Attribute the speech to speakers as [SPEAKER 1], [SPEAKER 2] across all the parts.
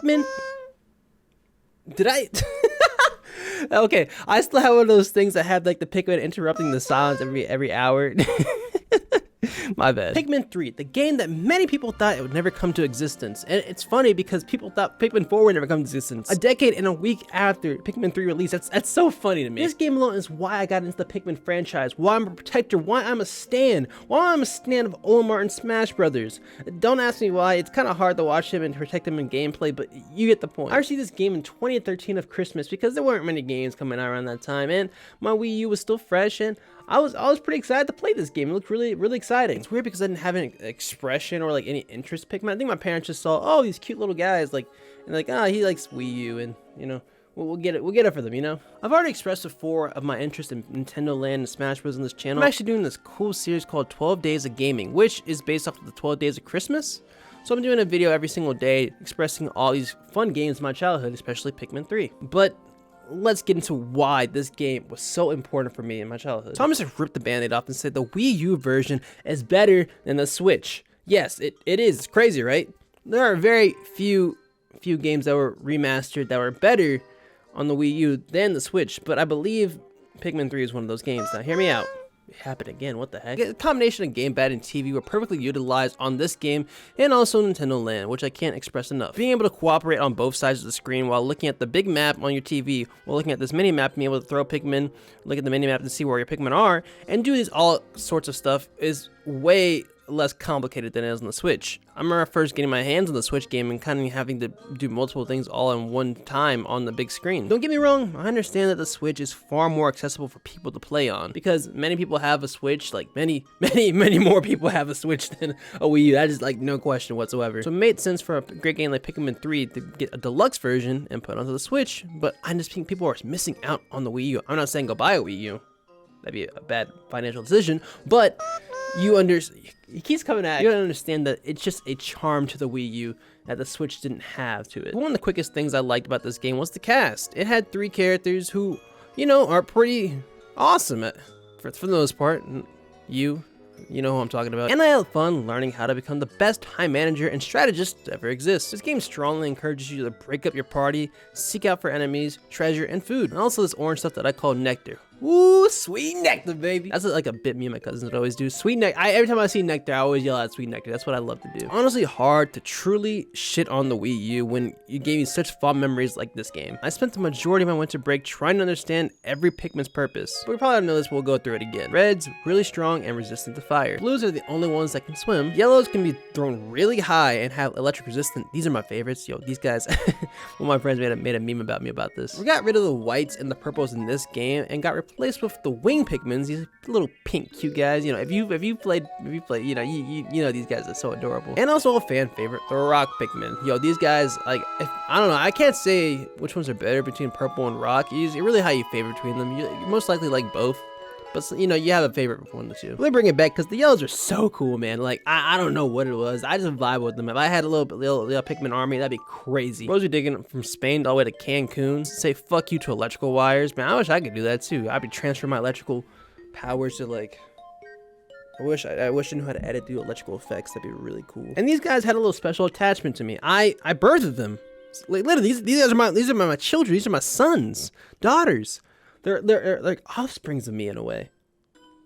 [SPEAKER 1] Pikmin. Did I? Okay, I still have one of those things that have like the Pikmin interrupting the silence every hour. My bad. Pikmin 3, the game that many people thought it would never come to existence. And it's funny because people thought Pikmin 4 would never come to existence. A decade and a week after Pikmin 3 release, that's so funny to me. This game alone is why I got into the Pikmin franchise, why I'm a protector, why I'm a stan, why I'm a stan of Olimar and Smash Brothers. Don't ask me why, it's kind of hard to watch him and protect him in gameplay, but you get the point. I received this game in 2013 of Christmas because there weren't many games coming out around that time, and my Wii U was still fresh, and I was pretty excited to play this game. It looked really exciting. It's weird because I didn't have an expression or like any interest in Pikmin. I think my parents just saw, oh, these cute little guys, like, and like, ah, he likes Wii U, and you know, we'll get it for them, you know. I've already expressed before of my interest in Nintendo Land and Smash Bros. On this channel. I'm actually doing this cool series called 12 Days of Gaming, which is based off of the 12 Days of Christmas. So I'm doing a video every single day expressing all these fun games of my childhood, especially Pikmin 3. But let's get into why this game was so important for me in my childhood. Thomas just ripped the band-aid off and said the Wii U version is better than the Switch. Yes, it is. It's crazy, right? There are very few games that were remastered that were better on the Wii U than the Switch, but I believe Pikmin 3 is one of those games. Now, hear me out. It happened again, what the heck? A combination of gamepad and TV were perfectly utilized on this game and also Nintendo Land, which I can't express enough. Being able to cooperate on both sides of the screen while looking at the big map on your TV, while looking at this mini map, being able to throw Pikmin, look at the mini map to see where your Pikmin are, and do these all sorts of stuff is way less complicated than it is on the Switch. I remember first getting my hands on the Switch game and kind of having to do multiple things all in one time on the big screen. Don't get me wrong, I understand that the Switch is far more accessible for people to play on because many people have a Switch, like many more people have a Switch than a Wii U. That is like no question whatsoever. So it made sense for a great game like Pikmin 3 to get a deluxe version and put it onto the Switch, but I just think people are missing out on the Wii U. I'm not saying go buy a Wii U. That'd be a bad financial decision, but he keeps coming at you. You gotta understand that it's just a charm to the Wii U that the Switch didn't have to it. One of the quickest things I liked about this game was the cast. It had 3 characters who, you know, are pretty awesome for the most part. You know who I'm talking about. And I had fun learning how to become the best time manager and strategist to ever exist. This game strongly encourages you to break up your party, seek out for enemies, treasure, and food. And also this orange stuff that I call nectar. Ooh, sweet nectar, baby. That's like a bit me and my cousins would always do. Sweet nectar. Every time I see nectar, I always yell out sweet nectar. That's what I love to do. Honestly, hard to truly shit on the Wii U when you gave me such fond memories like this game. I spent the majority of my winter break trying to understand every Pikmin's purpose. But we probably don't know this, we'll go through it again. Reds, really strong and resistant to fire. Blues are the only ones that can swim. Yellows can be thrown really high and have electric resistance. These are my favorites. Yo, these guys, one of my friends made a meme about me about this. We got rid of the whites and the purples in this game and got replaced with the wing Pikmins, these little pink cute guys. You know, if you played, you know, you know these guys are so adorable. And also a fan favorite, the rock Pikmin. Yo, these guys, like, I don't know, I can't say which ones are better between purple and rock. It's really how you favor between them. You most likely like both. But, you know, you have a favorite one or two. Let me bring it back because the yellows are so cool, man. Like, I don't know what it was. I just vibe with them. If I had a little Pikmin army, that'd be crazy. Bros be digging from Spain all the way to Cancun. Say fuck you to electrical wires. Man, I wish I could do that too. I'd be transferring my electrical powers to, like, I wish I knew how to edit, do electrical effects. That'd be really cool. And these guys had a little special attachment to me. I birthed them. Like, literally, these are my children. These are my sons, daughters. They're like offsprings of me in a way.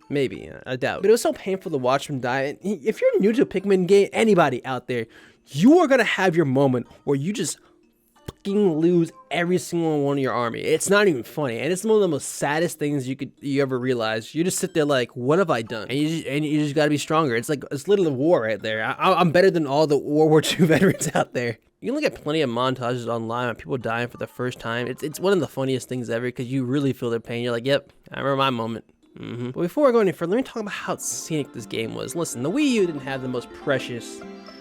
[SPEAKER 1] Maybe, I doubt. But it was so painful to watch them die. And if you're new to a Pikmin game, anybody out there, you are gonna have your moment where you just fucking lose every single one of your army. It's not even funny, and it's one of the most saddest things you ever realize. You just sit there like, what have I done? And you just gotta be stronger. It's like, it's literally war right there. I'm better than all the World War II veterans out there. You can look at plenty of montages online of people dying for the first time. It's one of the funniest things ever because you really feel their pain. You're like, yep, I remember my moment. But before I go any further, let me talk about how scenic this game was. Listen, the Wii U didn't have the most precious,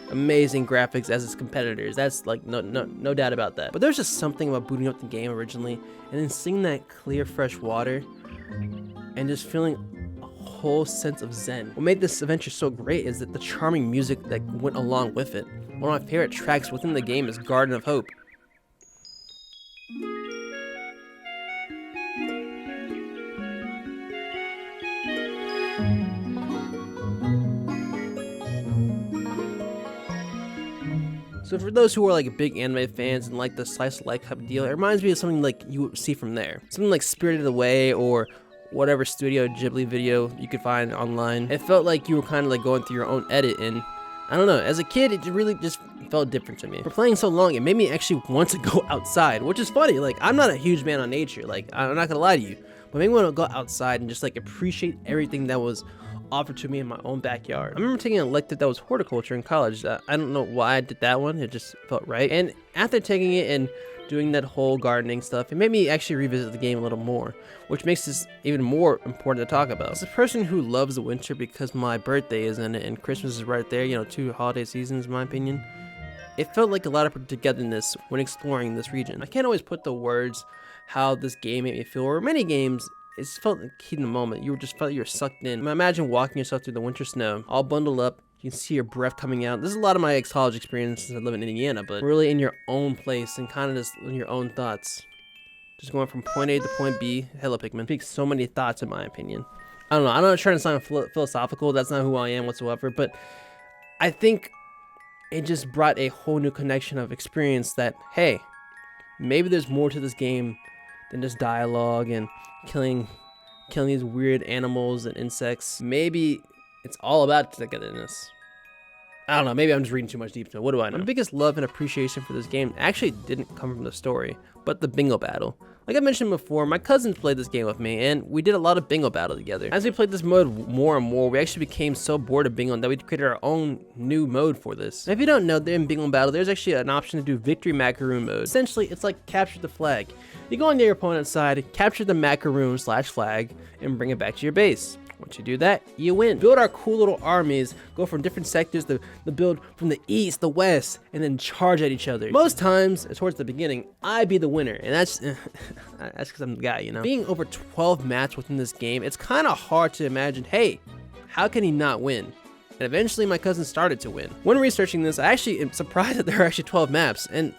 [SPEAKER 1] amazing graphics as its competitors. That's like no doubt about that. But there's just something about booting up the game originally and then seeing that clear, fresh water and just feeling a whole sense of zen. What made this adventure so great is that the charming music that went along with it. One of my favorite tracks within the game is Garden of Hope. So for those who are like big anime fans and like the slice of life type of deal, it reminds me of something like you would see from there. Something like Spirited Away or whatever Studio Ghibli video you could find online. It felt like you were kind of like going through your own edit, and I don't know, as a kid it really just felt different to me. For playing so long, it made me actually want to go outside, which is funny. Like, I'm not a huge man on nature, like, I'm not gonna lie to you, but it made me want to go outside and just like appreciate everything that was offered to me in my own backyard. I remember taking an elective that was horticulture in college. I don't know why I did that one, it just felt right. And after taking it and doing that whole gardening stuff, it made me actually revisit the game a little more, which makes this even more important to talk about. As a person who loves the winter because my birthday is in it and Christmas is right there, you know, 2 holiday seasons in my opinion, it felt like a lot of togetherness when exploring this region. I can't always put the words how this game made me feel, or many games, it felt like heat in the moment. You just felt you were sucked in. Imagine walking yourself through the winter snow, all bundled up. You can see your breath coming out. This is a lot of my ex-college experience since I live in Indiana, but really in your own place and kind of just in your own thoughts. Just going from point A to point B. Hello, Pikmin. Speaks so many thoughts in my opinion. I don't know. I'm not trying to sound philosophical. That's not who I am whatsoever, but I think it just brought a whole new connection of experience that, hey, maybe there's more to this game than just dialogue and killing these weird animals and insects. Maybe it's all about togetherness. I don't know, maybe I'm just reading too much deep into it. What do I know? My biggest love and appreciation for this game actually didn't come from the story, but the bingo battle. Like I mentioned before, my cousins played this game with me, and we did a lot of bingo battle together. As we played this mode more and more, we actually became so bored of bingo that we created our own new mode for this. And if you don't know, in bingo battle, there's actually an option to do victory macaroon mode. Essentially, it's like capture the flag. You go on your opponent's side, capture the macaroon/flag, and bring it back to your base. Once you do that, you win. Build our cool little armies, go from different sectors to build from the east, the west, and then charge at each other. Most times, towards the beginning, I be the winner, and that's because I'm the guy, you know? Being over 12 maps within this game, it's kind of hard to imagine, hey, how can he not win? And eventually my cousin started to win. When researching this, I actually am surprised that there are actually 12 maps, and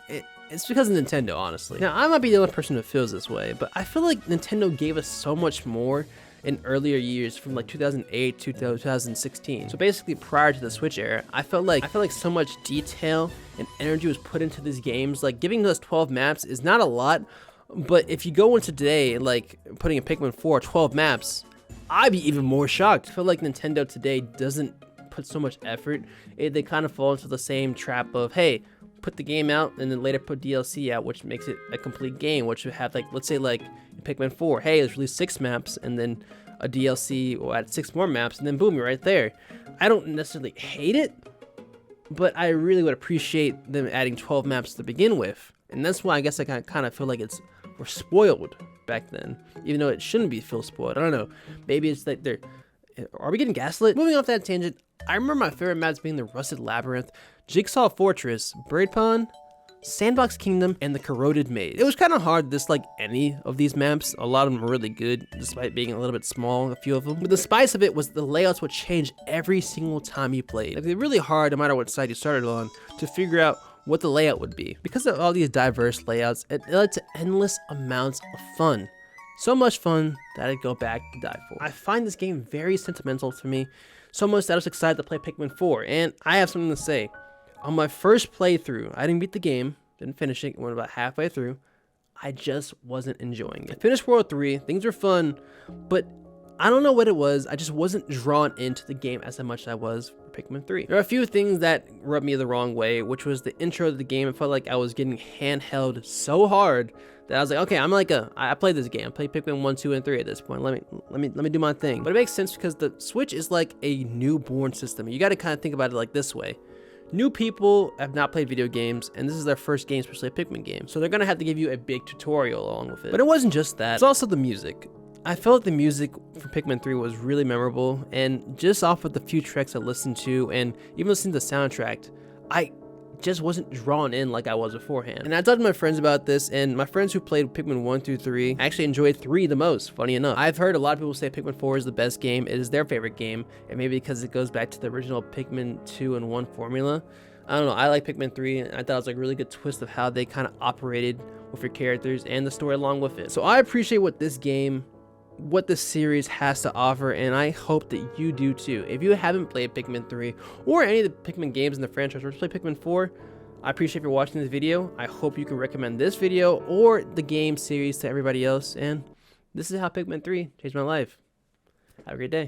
[SPEAKER 1] it's because of Nintendo, honestly. Now, I might be the only person who feels this way, but I feel like Nintendo gave us so much more in earlier years, from like 2008 to 2016. So basically prior to the Switch era, I felt like so much detail and energy was put into these games. Like giving us 12 maps is not a lot, but if you go into today, like putting in Pikmin 4, 12 maps, I'd be even more shocked. I feel like Nintendo today doesn't put so much effort. They kind of fall into the same trap of, hey, put the game out and then later put DLC out, which makes it a complete game, which would have like, let's say like Pikmin 4, hey, there's really 6 maps and then a DLC will add 6 more maps and then boom, you're right there. I don't necessarily hate it, but I really would appreciate them adding 12 maps to begin with. And that's why I guess I kind of feel like we're spoiled back then, even though it shouldn't be feel spoiled. I don't know. Maybe it's like are we getting gaslit? Moving off that tangent, I remember my favorite maps being the Rusted Labyrinth, Jigsaw Fortress, Bird Pond, Sandbox Kingdom, and the Corroded Maze. It was kind of hard to dislike any of these maps. A lot of them were really good, despite being a little bit small, a few of them. But the spice of it was the layouts would change every single time you played. Like, they're really hard, no matter what side you started on, to figure out what the layout would be. Because of all these diverse layouts, it led to endless amounts of fun. So much fun that I'd go back to die for. I find this game very sentimental to me, so much that I was excited to play Pikmin 4, and I have something to say. On my first playthrough, I didn't beat the game, didn't finish it, went about halfway through. I just wasn't enjoying it. I finished World 3, things were fun, but I don't know what it was, I just wasn't drawn into the game as much as I was for Pikmin 3. There are a few things that rubbed me the wrong way, which was the intro of the game. It felt like I was getting handheld so hard that I was like, okay, I played this game. I played Pikmin 1, 2, and 3 at this point. Let me do my thing. But it makes sense because the Switch is like a newborn system. You got to kind of think about it like this way. New people have not played video games, and this is their first game, especially a Pikmin game. So they're gonna have to give you a big tutorial along with it. But it wasn't just that, it's also the music. I felt the music from Pikmin 3 was really memorable, and just off of the few tracks I listened to, and even listening to the soundtrack, I just wasn't drawn in like I was beforehand. And I talked to my friends about this, and my friends who played Pikmin 1 through 3 actually enjoyed 3 the most, funny enough. I've heard a lot of people say Pikmin 4 is the best game. It is their favorite game, and maybe because it goes back to the original Pikmin 2 and 1 formula. I don't know, I like Pikmin 3, and I thought it was like a really good twist of how they kind of operated with your characters and the story along with it. So I appreciate what this series has to offer, and I hope that you do too. If you haven't played Pikmin 3 or any of the Pikmin games in the franchise, or just play Pikmin 4, I appreciate you watching this video. I hope you can recommend this video or the game series to everybody else. And this is how Pikmin 3 changed my life. Have a great day.